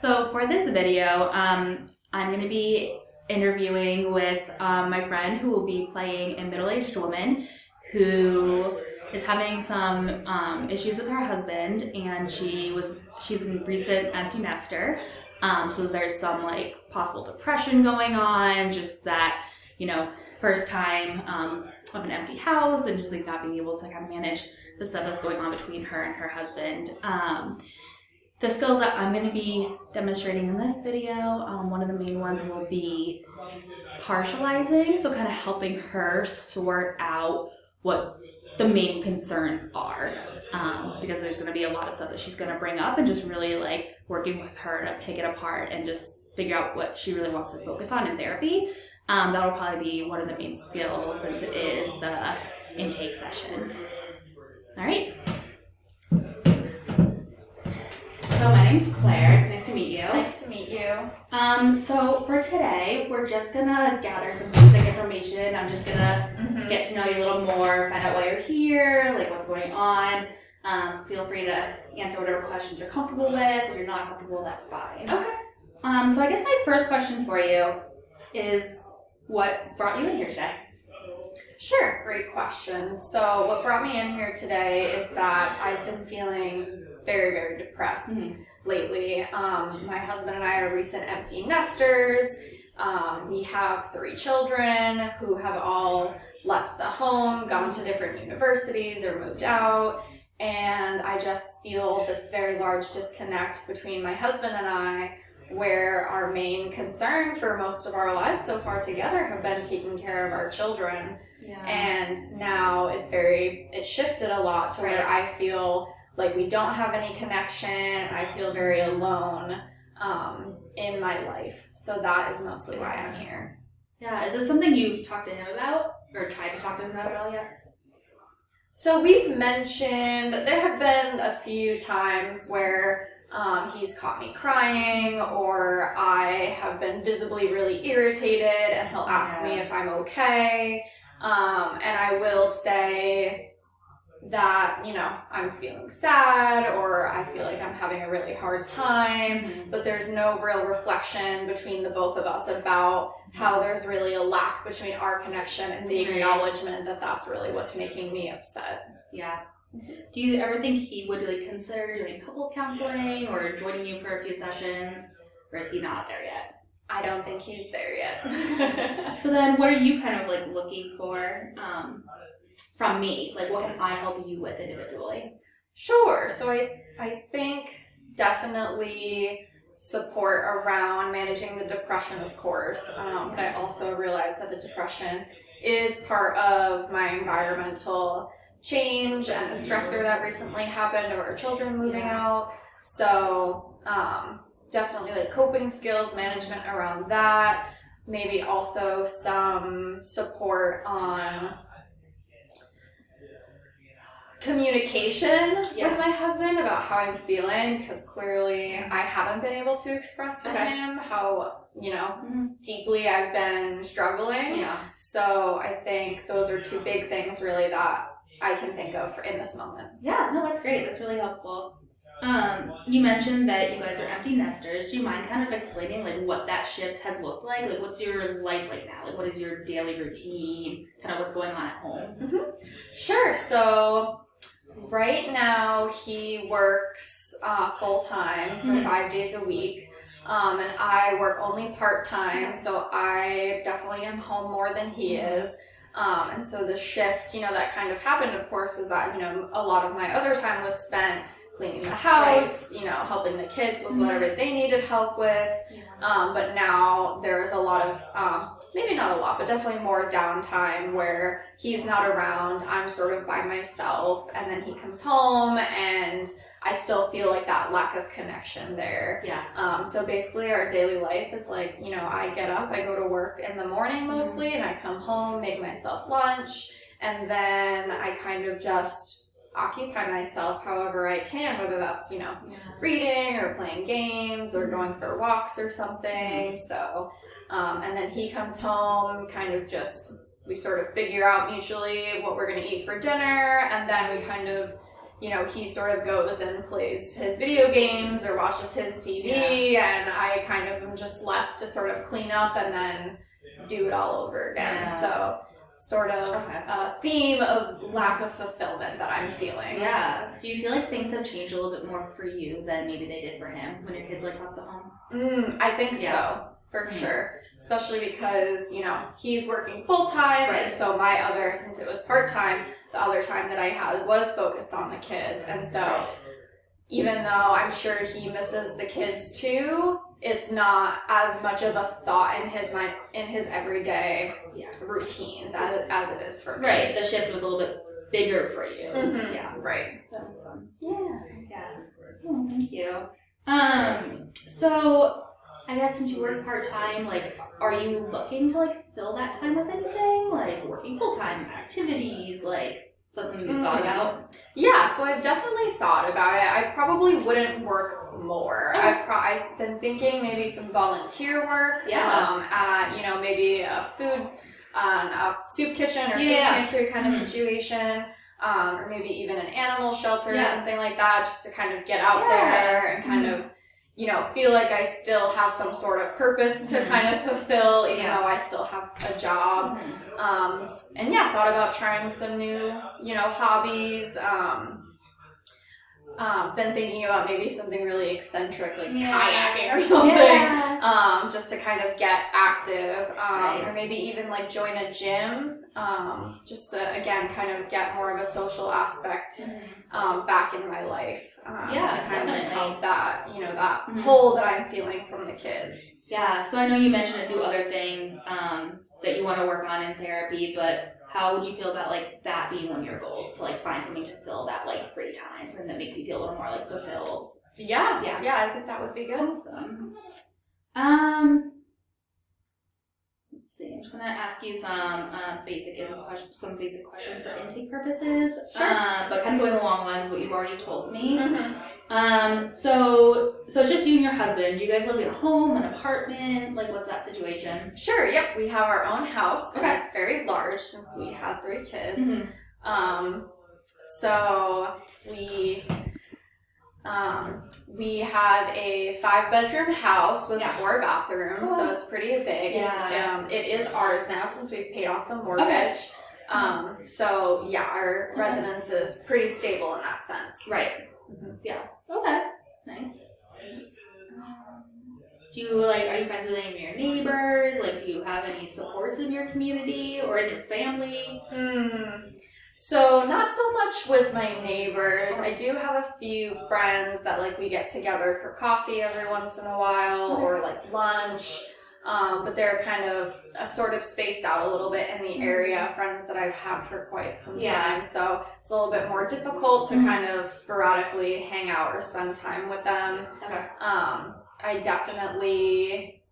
So for this video, I'm going to be interviewing with my friend who will be playing a middle-aged woman who is having some issues with her husband, and she's a recent empty nester. So there's some like possible depression going on, just that, first time of an empty house and just like not being able to kind of manage the stuff that's going on between her and her husband. The skills that I'm going to be demonstrating in this video, one of the main ones will be partializing, so kind of helping her sort out what the main concerns are, because there's going to be a lot of stuff that she's going to bring up, and just really like working with her to pick it apart and just figure out what she really wants to focus on in therapy. That'll probably be one of the main skills since it is the intake session. All right. So my name's Claire. It's nice to meet you. Nice to meet you. So for today, we're just gonna gather some basic information. I'm just gonna get to know you a little more, find out why you're here, like what's going on. Feel free to answer whatever questions you're comfortable with. If you're not comfortable, that's fine. Okay. So I guess my first question for you is, what brought you in here today? Sure, great question. So what brought me in here today is that I've been feeling very, very depressed lately. My husband and I are recent empty nesters. We have 3 children who have all left the home, gone to different universities, or moved out. And I just feel this very large disconnect between my husband and I, where our main concern for most of our lives so far together have been taking care of our children. Yeah. And now it's shifted a lot to where I feel like we don't have any connection. I feel very alone in my life. So that is mostly why I'm here. Yeah, is this something you've talked to him about or tried to talk to him about at all yet? So we've mentioned, there have been a few times where he's caught me crying, or I have been visibly really irritated, and he'll ask me if I'm okay. And I will say that, I'm feeling sad, or I feel like I'm having a really hard time, but there's no real reflection between the both of us about how there's really a lack between our connection and the acknowledgement that that's really what's making me upset. Yeah. Do you ever think he would consider doing couples counseling or joining you for a few sessions, or is he not there yet? I don't think he's there yet. So then what are you kind of looking for from me? Like, what can I help you with individually? Sure. So I think definitely support around managing the depression, of course. But I also realize that the depression is part of my environmental change and the stressor that recently happened of our children moving out. So definitely coping skills, management around that. Maybe also some support on communication with my husband about how I'm feeling, because clearly I haven't been able to express to him how, deeply I've been struggling. Yeah. So I think those are 2 big things really that I can think of in this moment. Yeah, no, that's great. That's really helpful. You mentioned that you guys are empty nesters. Do you mind kind of explaining what that shift has looked like? Like, what's your life like now? What is your daily routine? Kind of what's going on at home? Sure. So right now he works full-time, so 5 days a week. And I work only part-time, so I definitely am home more than he is. And so the shift, that kind of happened, of course, was that, a lot of my other time was spent cleaning the house, helping the kids with whatever they needed help with. But now there's a lot of, maybe not a lot, but definitely more downtime where he's not around. I'm sort of by myself, and then he comes home and I still feel like that lack of connection there. Yeah. So basically our daily life is I get up, I go to work in the morning mostly, and I come home, make myself lunch, and then I kind of just occupy myself however I can, whether that's, reading or playing games or going for walks or something. So, and then he comes home, kind of we sort of figure out mutually what we're going to eat for dinner, and then we kind of he sort of goes and plays his video games or watches his TV, and I kind of am just left to sort of clean up and then do it all over again. Yeah. So sort of a theme of lack of fulfillment that I'm feeling. Yeah. Do you feel like things have changed a little bit more for you than maybe they did for him when your kids like left the home? I think so, for sure. Especially because, he's working full time, and so since it was part time, the other time that I had was focused on the kids. And so even though I'm sure he misses the kids too, it's not as much of a thought in his mind, in his everyday routines as it is for me. Right. The shift was a little bit bigger for you. Mm-hmm. Yeah. Right. That makes sense. Yeah. Oh, thank you. So I guess since you work part-time, like, are you looking to, like, fill that time with anything? Like, working full-time, activities, like, something you've thought about? Yeah, so I've definitely thought about it. I probably wouldn't work more. I've been thinking maybe some volunteer work at, maybe a soup kitchen or food pantry kind of situation. Or maybe even an animal shelter or something like that, just to kind of get out there and kind of, feel like I still have some sort of purpose to kind of fulfill, even though I still have a job. Thought about trying some new, hobbies. Been thinking about maybe something really eccentric, like kayaking or something, just to kind of get active, or maybe even like join a gym, just to, again, kind of get more of a social aspect back in my life, to kind of help that, that hole that I'm feeling from the kids. Yeah, so I know you mentioned a few other things that you want to work on in therapy, but how would you feel about, like, that being one of your goals, to, like, find something to fill that, like, free time, something that makes you feel a little more, like, fulfilled? Yeah, I think that would be good. Awesome. Let's see, I'm just gonna ask you some basic questions for intake purposes. Sure. But kind of going along the lines of what you've already told me. So it's just you and your husband. Do you guys live in a home, an apartment? Like, what's that situation? Sure, yep. We have our own house, Okay. and it's very large since we have 3 kids. So we have a 5-bedroom house with 4 bathrooms, so it's pretty big. Yeah. It is ours now since we've paid off the mortgage. So our residence is pretty stable in that sense. Right. Yeah. Okay. Nice. Are you friends with any of your neighbors? Like, do you have any supports in your community or in your family? So not so much with my neighbors. I do have a few friends that, like, we get together for coffee every once in a while or, like, lunch. But they're kind of sort of spaced out a little bit in the area, friends that I've had for quite some time. So it's a little bit more difficult to kind of sporadically hang out or spend time with them. Okay. I definitely,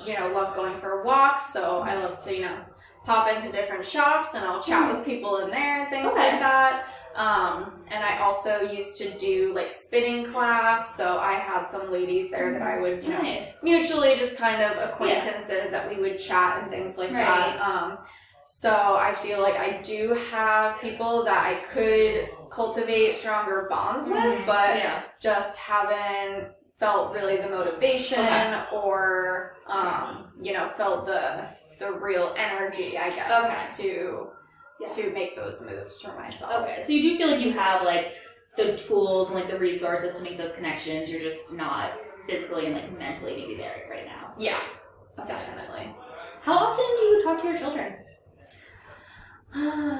love going for walks. So I love to, pop into different shops and I'll chat with people in there and things like that. And I also used to do, like, spinning class, so I had some ladies there that I would, mutually just kind of acquaintances that we would chat and things like that. So I feel like I do have people that I could cultivate stronger bonds with, but just haven't felt really the motivation or, felt the real energy, I guess, to make those moves for myself. Okay, so you do feel like you have, like, the tools and, like, the resources to make those connections. You're just not physically and, like, mentally maybe there right now. Yeah, definitely. How often do you talk to your children?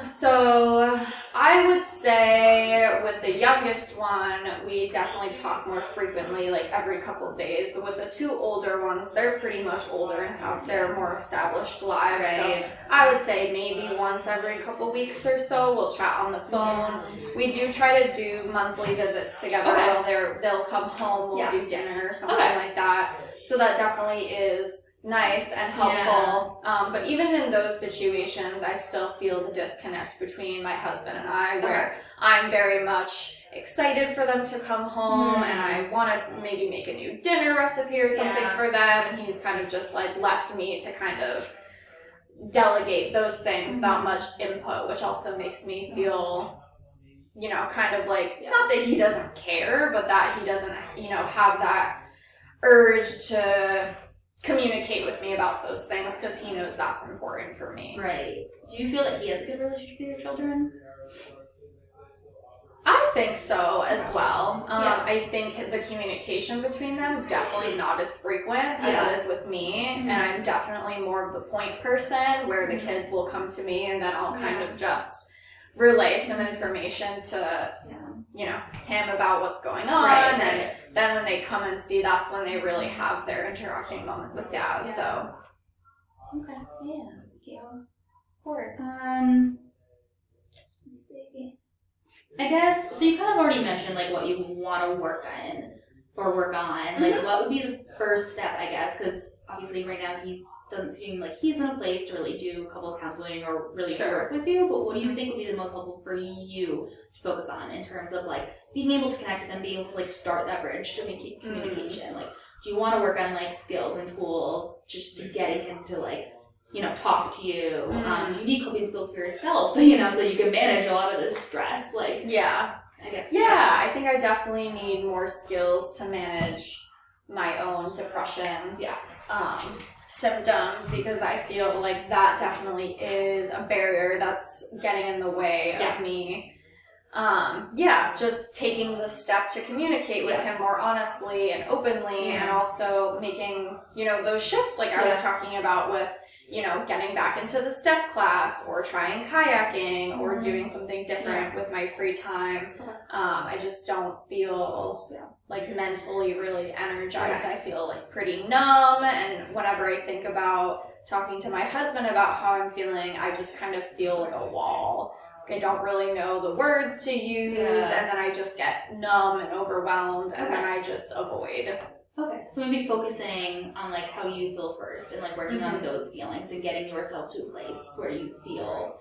So I would say with the youngest one, we definitely talk more frequently, like every couple of days. But with the 2 older ones, they're pretty much older and have their more established lives. So I would say maybe once every couple weeks or so, we'll chat on the phone. We do try to do monthly visits together. They'll come home, we'll do dinner or something like that. So that definitely is nice and helpful. But even in those situations, I still feel the disconnect between my husband and I, where I'm very much excited for them to come home and I want to maybe make a new dinner recipe or something for them, and he's kind of just, like, left me to kind of delegate those things without much input, which also makes me feel you know, kind of like, not that he doesn't care, but that he doesn't, you know, have that urge to communicate with me about those things because he knows that's important for me. Right. Do you feel that he has a good relationship with your children? I think so as well. Yeah. I think the communication between them definitely not as frequent as it is with me, and I'm definitely more of the point person where the kids will come to me and then I'll kind of just relay some information to you know, him about what's going on, and then when they come and see, that's when they really have their interacting moment with Dad. So Okay. Yeah. Thank you. of course. Let's see. I guess, so you kind of already mentioned, like, what you want to work on. Like, what would be the first step, I guess? Because, obviously, right now, he doesn't seem like he's in a place to really do couples counseling or really work with you. But what do you think would be the most helpful for you to focus on in terms of, like, being able to connect with them, being able to, like, start that bridge to make communication? Like, do you want to work on, like, skills and tools just to getting him to, like, you know, talk to you? Do you need coping skills for yourself, you know, so you can manage a lot of this stress? Like, I guess. Yeah, I think I definitely need more skills to manage my own depression symptoms, because I feel like that definitely is a barrier that's getting in the way of me. Just taking the step to communicate with him more honestly and openly, and also making, you know, those shifts like I was talking about with, you know, getting back into the step class or trying kayaking or doing something different with my free time. I just don't feel like mentally really energized. I feel like pretty numb, and whenever I think about talking to my husband about how I'm feeling, I just kind of feel like a wall. I don't really know the words to use, and then I just get numb and overwhelmed, and then I just avoid. Okay, so maybe focusing on, like, how you feel first and, like, working on those feelings and getting yourself to a place where you feel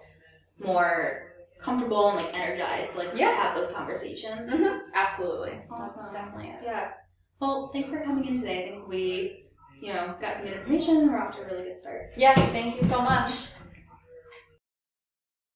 more comfortable and, like, energized to, like, have those conversations. Absolutely. Awesome. That's definitely it. Yeah. Well, thanks for coming in today. I think we, you know, got some good information and we're off to a really good start. Yeah, thank you so much.